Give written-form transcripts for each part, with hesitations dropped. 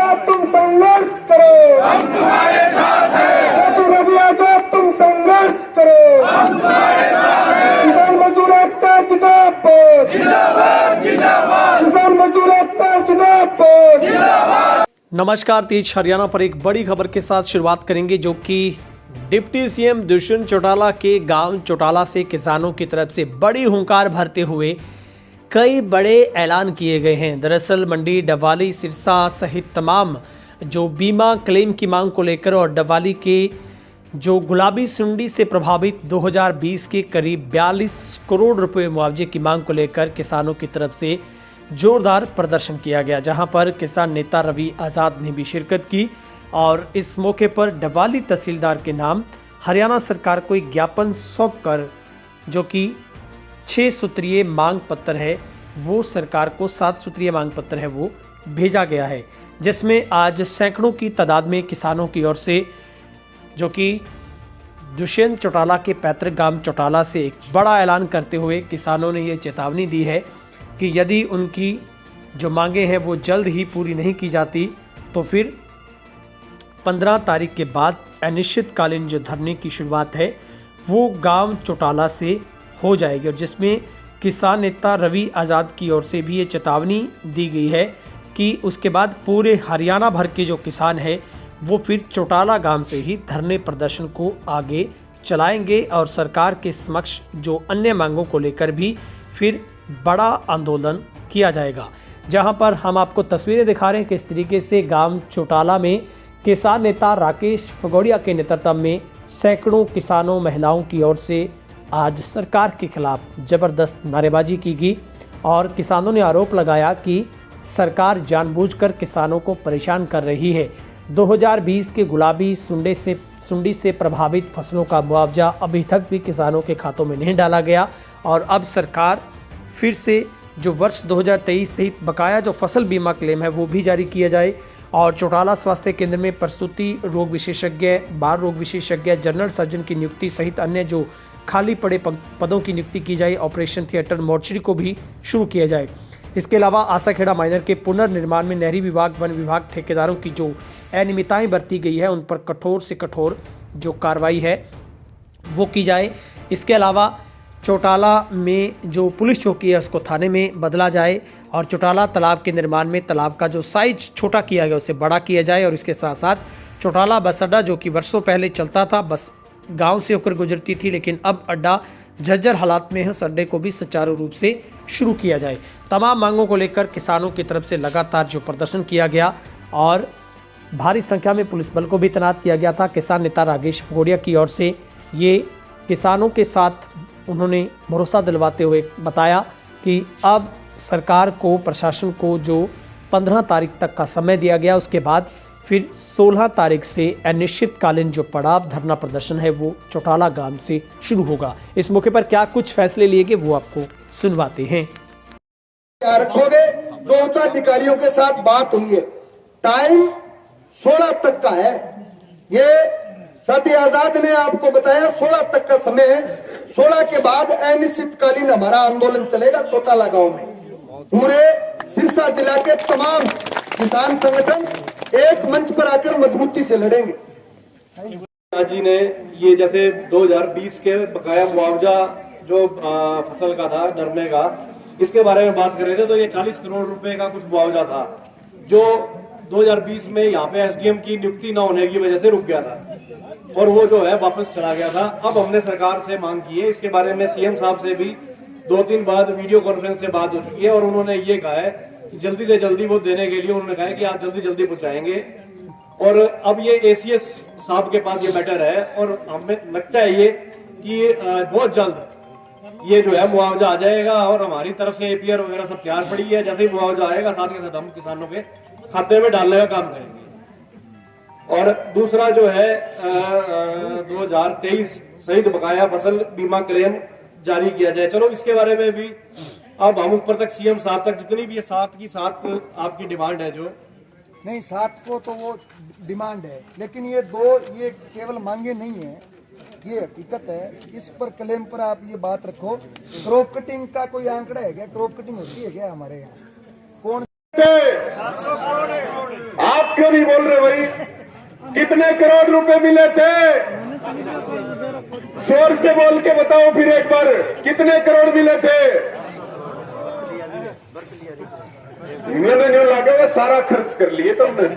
आजाद तुम संघर्ष करो, हम तुम्हारे साथ हैं। जब रवि आजाद तुम संघर्ष करो, हम तुम्हारे साथ हैं। किसान मजदूर एकता जिंदाबाद, जिंदाबाद जिंदाबाद। किसान मजदूर एकता जिंदाबाद, जिंदाबाद। नमस्कार, तेज हरियाणा पर एक बड़ी खबर के साथ शुरुआत करेंगे, जो कि डिप्टी सीएम दुष्यंत चौटाला के गांव चौटाला से किसानों की तरफ से बड़ी हुंकार भरते हुए कई बड़े ऐलान किए गए हैं। दरअसल मंडी, डबवाली, सिरसा सहित तमाम जो बीमा क्लेम की मांग को लेकर और डबवाली के जो गुलाबी सुंडी से प्रभावित 2020 के करीब 42 करोड़ रुपए मुआवजे की मांग को लेकर किसानों की तरफ से जोरदार प्रदर्शन किया गया, जहां पर किसान नेता रवि आज़ाद ने भी शिरकत की। और इस मौके पर डबवाली तहसीलदार के नाम हरियाणा सरकार को एक ज्ञापन सौंपकर, जो कि 6 सूत्रीय मांग पत्र है, वो सरकार को 7 सूत्रीय मांग पत्र है, वो भेजा गया है, जिसमें आज सैकड़ों की तादाद में किसानों की ओर से, जो कि दुष्यंत चौटाला के पैतृक गांव चौटाला से एक बड़ा ऐलान करते हुए किसानों ने ये चेतावनी दी है कि यदि उनकी जो मांगे हैं वो जल्द ही पूरी नहीं की जाती तो फिर 15 तारीख के बाद अनिश्चितकालीन जो धरने की शुरुआत है वो गांव चौटाला से हो जाएगी, और जिसमें किसान नेता रवि आज़ाद की ओर से भी ये चेतावनी दी गई है कि उसके बाद पूरे हरियाणा भर के जो किसान हैं वो फिर चौटाला गांव से ही धरने प्रदर्शन को आगे चलाएंगे और सरकार के समक्ष जो अन्य मांगों को लेकर भी फिर बड़ा आंदोलन किया जाएगा। जहां पर हम आपको तस्वीरें दिखा रहे हैं किस तरीके से गांव चौटाला में किसान नेता राकेश फगोड़िया के नेतृत्व में सैकड़ों किसानों, महिलाओं की ओर से आज सरकार के खिलाफ जबरदस्त नारेबाजी की गई और किसानों ने आरोप लगाया कि सरकार जानबूझकर किसानों को परेशान कर रही है। 2020 के गुलाबी सुंडी से प्रभावित फसलों का मुआवजा अभी तक भी किसानों के खातों में नहीं डाला गया और अब सरकार फिर से जो वर्ष 2023 सहित बकाया जो फसल बीमा क्लेम है वो भी जारी किया जाए और चौटाला स्वास्थ्य केंद्र में प्रसूति रोग विशेषज्ञ, बाल रोग विशेषज्ञ, जनरल सर्जन की नियुक्ति सहित अन्य जो खाली पड़े पदों की नियुक्ति की जाए। ऑपरेशन थिएटर, मोर्चरी को भी शुरू किया जाए। इसके अलावा आसाखेड़ा माइनर के पुनर्निर्माण में नहरी विभाग, वन विभाग, ठेकेदारों की जो अनियमितताएं बरती गई है उन पर कठोर से कठोर जो कार्रवाई है वो की जाए। इसके अलावा चौटाला में जो पुलिस चौकी है उसको थाने में बदला जाए और चौटाला तालाब के निर्माण में तालाब का जो साइज छोटा किया गया उसे बड़ा किया जाए। और इसके साथ साथ चौटाला बस अड्डा, जो कि वर्षों पहले चलता था, बस गांव से होकर गुजरती थी, लेकिन अब अड्डा जर्जर हालात में है, उस अड्डे को भी सुचारू रूप से शुरू किया जाए। तमाम मांगों को लेकर किसानों की तरफ से लगातार जो प्रदर्शन किया गया और भारी संख्या में पुलिस बल को भी तैनात किया गया था। किसान नेता राकेश फगोड़िया की ओर से ये किसानों के साथ उन्होंने भरोसा दिलवाते हुए बताया कि अब सरकार को, प्रशासन को जो 15 तारीख तक का समय दिया गया, उसके बाद फिर 16 तारीख से अनिश्चितकालीन जो पड़ाव धरना प्रदर्शन है वो चौटाला गांव से शुरू होगा। इस मौके पर क्या कुछ फैसले लिए गए वो आपको सुनवाते हैं। रखोगे जो उच्च अधिकारियों के साथ बात हुई है, टाइम 16 तक का है। ये साथी आजाद ने आपको बताया 16 तक का समय है। 16 के बाद अनिश्चितकालीन हमारा आंदोलन चलेगा चौटाला गांव में। पूरे सिरसा जिला के तमाम किसान संगठन एक मंच पर आकर मजबूती से लड़ेंगे। जी ने ये जैसे 2020 के बकाया मुआवजा जो फसल का था, नरमे का, इसके बारे में बात कर रहे थे, तो ये 40 करोड़ रुपए का कुछ मुआवजा था जो 2020 में यहाँ पे एसडीएम की नियुक्ति न होने की वजह से रुक गया था और वो जो है वापस चला गया था। अब हमने सरकार से मांग की है, इसके बारे में सीएम साहब से भी 2-3 बार वीडियो कॉन्फ्रेंस से बात हो चुकी है और उन्होंने ये कहा है कि जल्दी से जल्दी वो देने के लिए उन्होंने कहा है कि आप जल्दी पहुंचाएंगे। और अब ये एसीएस साहब के पास ये मैटर है और हमें लगता है ये कि बहुत जल्द ये जो है मुआवजा आ जाएगा और हमारी तरफ से एपीआर वगैरह सब तैयार पड़ी है। जैसे ही मुआवजा आएगा साथ के साथ हम किसानों के खाते में डालने का काम करेंगे। और दूसरा जो है 2023 सहित बकाया फसल बीमा क्लेम जारी किया जाए। चलो इसके बारे में भी अब हम ऊपर तक सीएम साहब तक जितनी भी 7 की 7 आपकी डिमांड है, जो नहीं 7 को तो वो डिमांड है, लेकिन ये 2 ये केवल मांगे नहीं है, ये हकीकत है। इस पर क्लेम पर आप ये बात रखो। क्रॉप कटिंग का कोई आंकड़ा है क्या? क्रॉप कटिंग होती है क्या हमारे यहाँ? कौन आप क्यों नहीं बोल रहे भाई? कितने करोड़ रुपए मिले थे? जोर से बोल के बताओ फिर एक बार, कितने करोड़ मिले थे? मैंने न्यू लगा हुआ सारा खर्च कर लिए तुमने।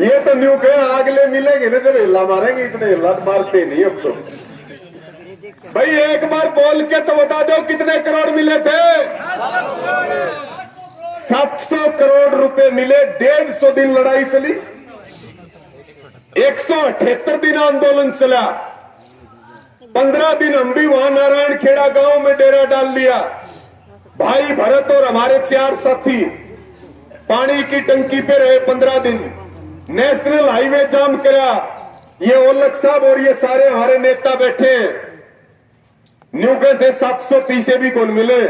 ये तो न्यू कहे अगले मिलेंगे ना जब हिला मारेंगे, इतने हिला मारते नहीं अब तो। भाई एक बार बोल के तो बता दो कितने करोड़ मिले थे? 700 करोड़ रुपए मिले। 150 दिन लड़ाई चली, 178 दिन आंदोलन चला, 15 दिन हम भी वहां नारायण खेड़ा गांव में डेरा डाल लिया। भाई भरत और हमारे 4 साथी पानी की टंकी पे रहे 15 दिन। नेशनल हाईवे जाम करा। ये ओलख साहब और ये सारे हमारे नेता बैठे हैं। न्यू कहते 700 पीछे भी कौन मिले।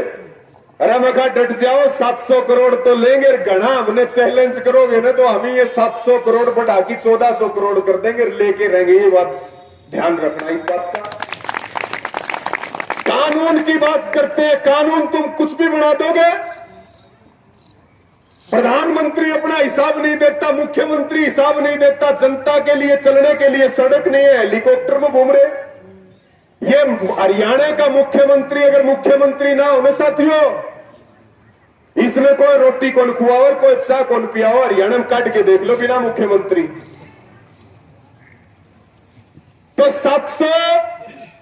अरे मैं कहा डट जाओ, 700 करोड़ तो लेंगे। घना हमने चैलेंज करोगे ना तो हम ये 700 करोड़ बढ़ा के 1400 करोड़ कर देंगे, लेके रहेंगे। ये बात ध्यान रखना इस बात का। कानून की बात करते हैं, कानून तुम कुछ भी बना दोगे। प्रधानमंत्री अपना हिसाब नहीं देता, मुख्यमंत्री हिसाब नहीं देता। जनता के लिए चलने के लिए सड़क नहीं है, हेलीकॉप्टर में घूम रहे। ये हरियाणा का मुख्यमंत्री अगर मुख्यमंत्री ना हो ना साथियों, इसमें कोई रोटी कौन खुआओ और कोई चाय कौन पियाओ। हरियाणा में काट के देख लो बिना मुख्यमंत्री। तो 700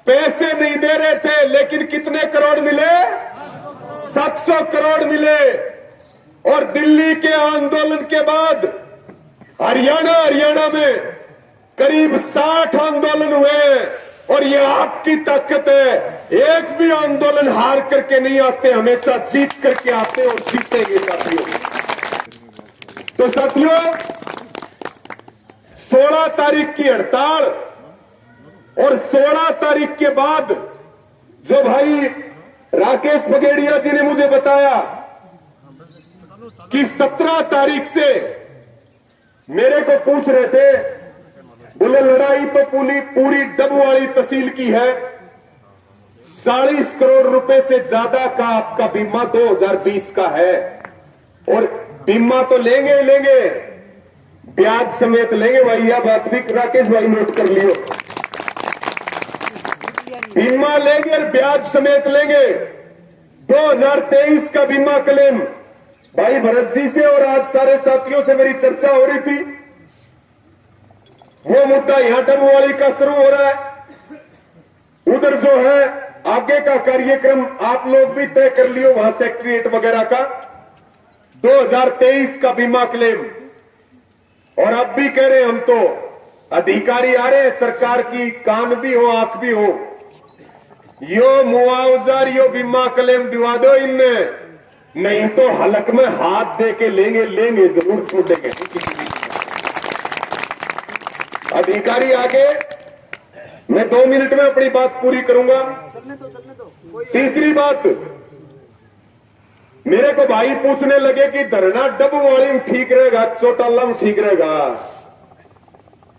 पैसे नहीं दे रहे थे, लेकिन कितने करोड़ मिले? 700 करोड़ मिले। और दिल्ली के आंदोलन के बाद हरियाणा में करीब 60 आंदोलन हुए। और ये आपकी ताकत है। एक भी आंदोलन हार करके नहीं आते, हमेशा जीत करके आते और जीतेंगे साथियों। तो साथियों 16 तारीख की हड़ताल और 16 तारीख के बाद जो भाई राकेश पगेड़िया जी ने मुझे बताया कि 17 तारीख से मेरे को पूछ रहे थे, बोले लड़ाई तो पूरी डबवाली तहसील की है। 40 करोड़ रुपए से ज्यादा का आपका बीमा 2020 का है। और बीमा तो लेंगे ही लेंगे, ब्याज समेत लेंगे भाई। यह बात भी राकेश भाई नोट कर लियो। बीमा लेंगे और ब्याज समेत लेंगे। 2023 का बीमा क्लेम भाई भरत जी से और आज सारे साथियों से मेरी चर्चा हो रही थी। वो मुद्दा यहां डबवाली का शुरू हो रहा है। उधर जो है आगे का कार्यक्रम आप लोग भी तय कर लियो, वहां सेक्रेटरीट वगैरह का 2023 का बीमा क्लेम। और अब भी कह रहे हम तो अधिकारी आ रहे हैं सरकार की, कान भी हो आंख भी हो। यो मुआवजा यो बीमा क्लेम दिवा दो इनने, नहीं तो हलक में हाथ दे के लेंगे जरूर छूटेंगे। अधिकारी आगे, मैं 2 मिनट में अपनी बात पूरी करूंगा। तीसरी बात, मेरे को भाई पूछने लगे कि धरना डबवाली में ठीक रहेगा चौटाला में ठीक रहेगा।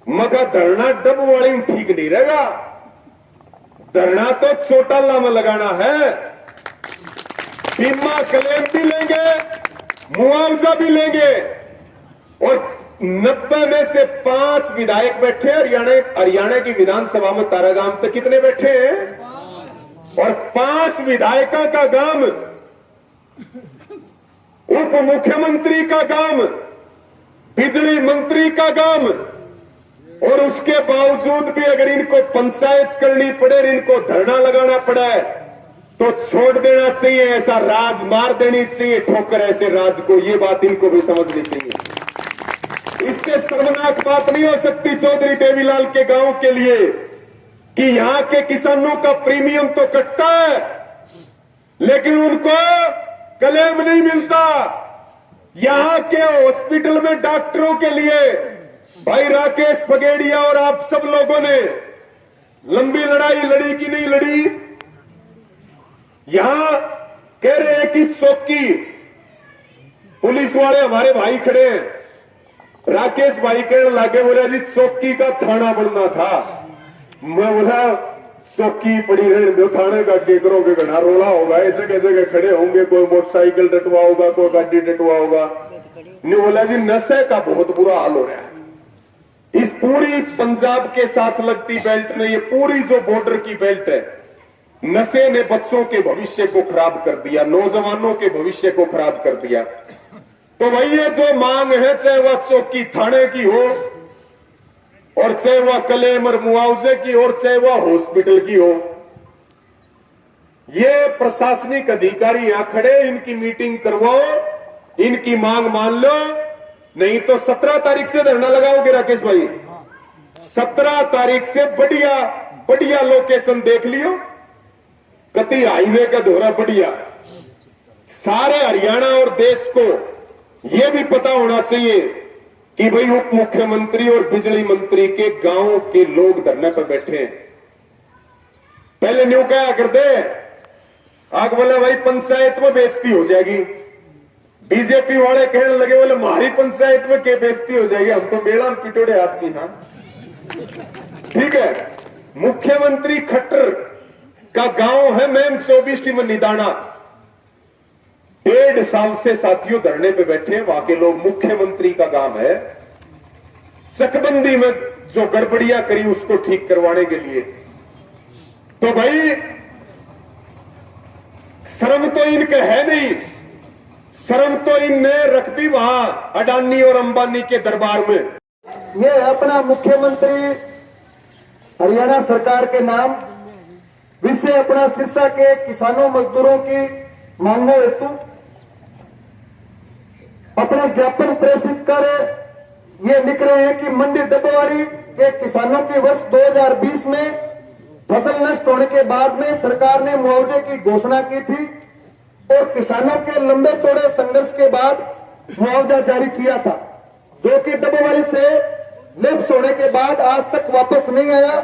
मगर धरना डबवाली में ठीक नहीं रहेगा, धरना तो चौटाला में लगाना है। बीमा क्लेम भी लेंगे, मुआवजा भी लेंगे। और 90 में से 5 विधायक बैठे हैं हरियाणा की विधानसभा में। तारागाम तक कितने बैठे हैं? और 5 विधायकों का गांव, उप मुख्यमंत्री का गांव, बिजली मंत्री का गांव। और उसके बावजूद भी अगर इनको पंचायत करनी पड़े, इनको धरना लगाना पड़ा है, तो छोड़ देना चाहिए। ऐसा राज मार देनी चाहिए ठोकर ऐसे राज को। ये बात इनको भी समझनी चाहिए। इससे शर्मनाक बात नहीं हो सकती चौधरी देवीलाल के गांव के लिए कि यहां के किसानों का प्रीमियम तो कटता है, लेकिन उनको क्लेम नहीं मिलता। यहां के हॉस्पिटल में डॉक्टरों के लिए भाई राकेश पगेड़िया और आप सब लोगों ने लंबी लड़ाई लड़ी कि नहीं लड़ी? यहां कह रहे हैं कि चौकी पुलिस वाले हमारे भाई खड़े हैं। राकेश भाई कहने लगे, बोला जी चौकी का थाना बनना था। मैं बोला चौकी पड़ी रहने दो, थाने का के करोगे? घना रोला होगा, जगह जगह खड़े होंगे, कोई मोटरसाइकिल डटवा होगा, कोई गाड़ी डटवा होगा। ने बोला जी नशे का बहुत बुरा हाल हो रहा है इस पूरी पंजाब के साथ लगती बेल्ट में। ये पूरी जो बॉर्डर की बेल्ट है, नशे ने बच्चों के भविष्य को खराब कर दिया, नौजवानों के भविष्य को खराब कर दिया। तो वही ये जो मांग है, चाहे वह चौकी थाने की हो और चाहे वह क्लेम और मुआवजे की हो और चाहे वह हॉस्पिटल की हो, ये प्रशासनिक अधिकारी यहां खड़े, इनकी मीटिंग करवाओ, इनकी मांग मान लो। नहीं तो 17 तारीख से धरना लगाओगे राकेश भाई? 17 तारीख से बढ़िया बढ़िया लोकेशन देख लियो, कति हाईवे का दौरा बढ़िया। सारे हरियाणा और देश को यह भी पता होना चाहिए कि भाई उप मुख्यमंत्री और बिजली मंत्री के गांव के लोग धरने पर बैठे हैं। पहले न्यू क्या करते, आग बोले भाई पंचायत में बेइज्जती हो जाएगी। बीजेपी वाले कहने लगे बोले हमारी पंचायत में क्या बेइज्जती हो जाएगी, हम तो मेला में पिटोड़े आदमी। हाँ ठीक है, मुख्यमंत्री खट्टर का गांव है मैम 24 में निदाना। 1.5 साल से साथियों धरने पे बैठे हैं वहां के लोग। मुख्यमंत्री का गांव है, चकबंदी में जो गड़बड़ियां करी उसको ठीक करवाने के लिए। तो भाई शर्म तो इनके है नहीं, शर्म तो इनने रख दी वहां अडानी और अंबानी के दरबार में। ये अपना मुख्यमंत्री हरियाणा सरकार के नाम विषय अपना सिरसा के किसानों मजदूरों की मांगों हेतु अपना ज्ञापन प्रेषित कर ये लिख रहे हैं कि मंडी डबवारी के किसानों के वर्ष 2020 में फसल नष्ट होने के बाद में सरकार ने मुआवजे की घोषणा की थी और किसानों के लंबे चौड़े संघर्ष के बाद मुआवजा जारी किया था, जो कि डबवारी से लिप्स होने के बाद आज तक वापस नहीं आया।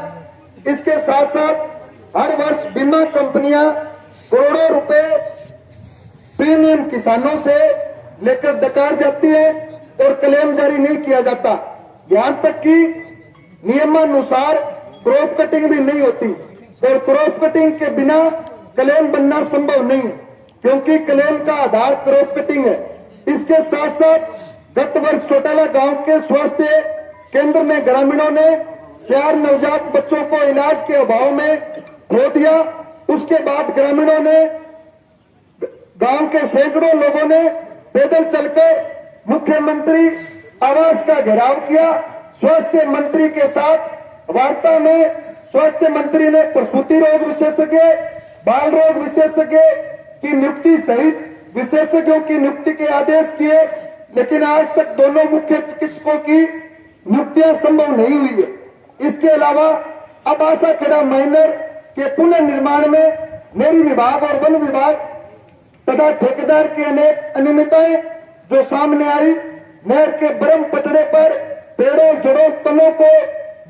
इसके साथ साथ हर वर्ष बीमा कंपनियां करोड़ों रुपए प्रीमियम किसानों से लेकर डकार जाती है और क्लेम जारी नहीं किया जाता। यहां तक कि नियमानुसार क्रॉप कटिंग भी नहीं होती और क्रॉप कटिंग के बिना क्लेम बनना संभव नहीं है, क्योंकि क्लेम का आधार क्रॉप कटिंग है। इसके साथ साथ गत वर्ष चौटाला गांव के स्वास्थ्य केंद्र में ग्रामीणों ने 4 नवजात बच्चों को इलाज के अभाव में खो दिया। उसके बाद ग्रामीणों ने, गांव के सैकड़ों लोगों ने पैदल चलकर मुख्यमंत्री आवास का घेराव किया। स्वास्थ्य मंत्री के साथ वार्ता में स्वास्थ्य मंत्री ने प्रसूति रोग विशेषज्ञ, बाल रोग विशेषज्ञ की नियुक्ति सहित विशेषज्ञों की नियुक्ति के आदेश किए, लेकिन आज तक दोनों मुख्य चिकित्सकों की नियुक्तियां संभव नहीं हुई है। इसके अलावा अब आशाखेड़ा माइनर के पुनर्निर्माण में नेरी विभाग और वन विभाग तथा ठेकेदार की अनेक अनियमितताएं जो सामने आई। नहर के बरम पटड़े पर पेड़ों, जड़ों, तनों को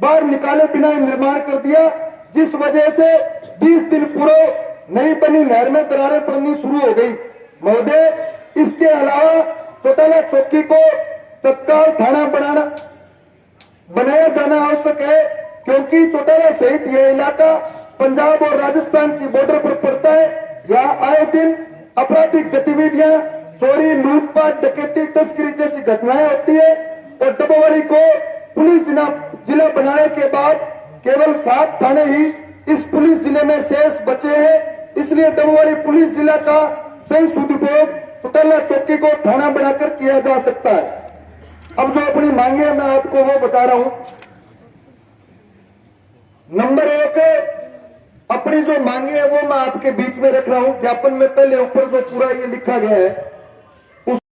बाहर निकाले बिना निर्माण कर दिया, जिस वजह से 20 दिन पूर्व नई बनी नहर में दरारें पड़नी शुरू हो गई। महोदय, इसके अलावा चौटाला चौकी को तत्काल थाना बनाया जाना आवश्यक है, क्योंकि चौटाला सहित यह इलाका पंजाब और राजस्थान की बॉर्डर पर पड़ता है। यहाँ आए दिन आपराधिक गतिविधियां, चोरी, लूटपाट, डकैती, तस्करी जैसी घटनाएं होती है और डबवारी को पुलिस जिला बनाने के बाद केवल 7 थाने ही इस पुलिस जिले में शेष बचे हैं। इसलिए डबवारी पुलिस जिला का सही सदुपयोग चौटाला चौकी को थाना बनाकर किया जा सकता है। अब जो अपनी मांगे है मैं आपको वो बता रहा हूं। नंबर 1, अपनी जो मांगे है वो मैं आपके बीच में रख रहा हूं। ज्ञापन में पहले ऊपर जो पूरा ये लिखा गया है